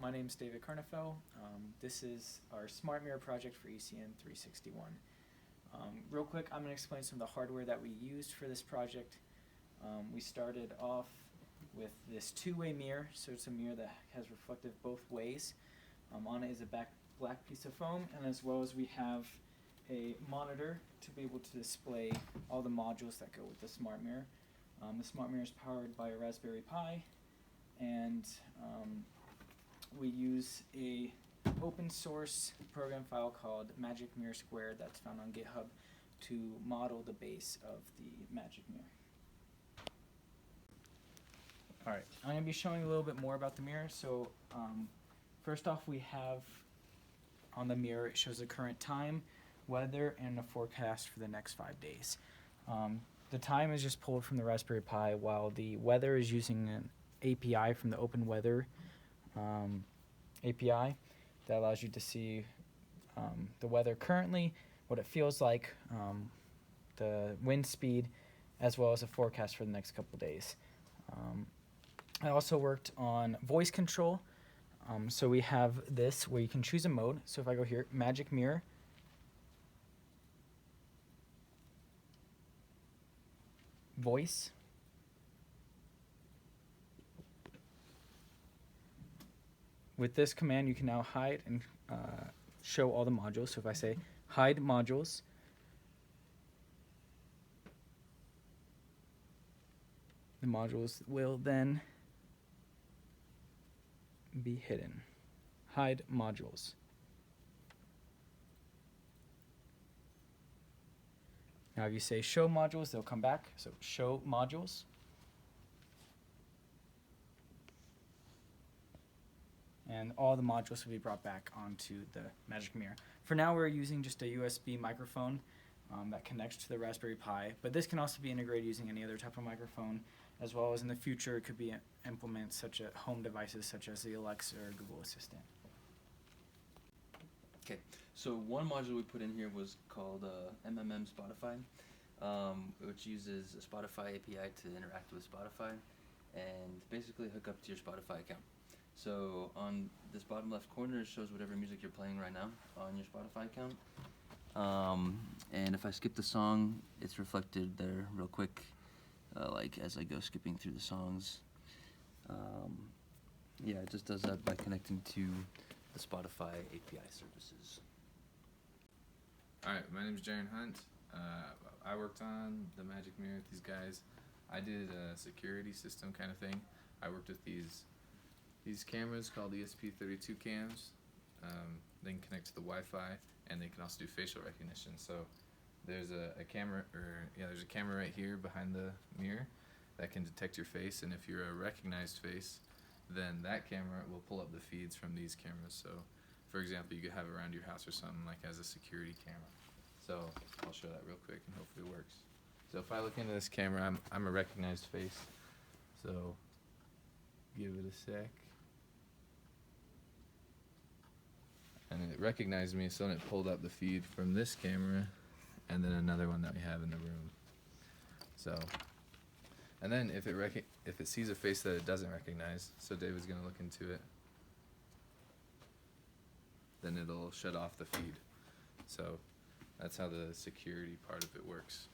my name is David Carnefel. This is our Smart Mirror project for ECEN 361. Real quick, I'm going to explain some of the hardware that we used for this project. We started off with this two-way mirror, so it's a mirror that has reflective both ways. On it is a black piece of foam, and as well as we have a monitor to be able to display all the modules that go with the Smart Mirror. The Smart Mirror is powered by a Raspberry Pi, and we use a open source program file called Magic Mirror Squared that's found on GitHub to model the base of the Magic Mirror. Alright, I'm going to be showing a little bit more about the mirror. So first off, we have on the mirror, it shows the current time, weather, and a forecast for the next 5 days. The time is just pulled from the Raspberry Pi, while the weather is using an API from the Open Weather API that allows you to see the weather currently, what it feels like, the wind speed, as well as a forecast for the next couple days. I also worked on voice control. So we have this where you can choose a mode. So if I go here, Magic Mirror, voice, with this command you can now hide and show all the modules. So if I say hide modules, the modules will then be hidden. Hide modules. Now if you say show modules, they'll come back. So show modules. And all the modules will be brought back onto the Magic Mirror. For now, we're using just a USB microphone that connects to the Raspberry Pi, but this can also be integrated using any other type of microphone, as well as in the future it could be implements such as home devices such as the Alexa or Google Assistant. Okay, so one module we put in here was called MMM Spotify, which uses a Spotify API to interact with Spotify and basically hook up to your Spotify account. So on this bottom left corner, it shows whatever music you're playing right now on your Spotify account. And if I skip the song, it's reflected there real quick, like as I go skipping through the songs. Yeah, it just does that by connecting to the Spotify API services. Alright, my name is Jaren Hunt. I worked on the Magic Mirror with these guys. I did a security system kind of thing. I worked with these cameras called ESP32 cams. They can connect to the Wi-Fi, and they can also do facial recognition. So there's a camera, there's a camera right here behind the mirror that can detect your face, and if you're a recognized face, then that camera will pull up the feeds from these cameras. So for example, you could have it around your house or something like as a security camera. So I'll show that real quick and hopefully it works. So if I look into this camera, I'm a recognized face. So give it a sec. And it recognized me, so then it pulled up the feed from this camera and then another one that we have in the room. So, and then if it sees a face that it doesn't recognize, so David's gonna look into it, then it'll shut off the feed. So that's how the security part of it works.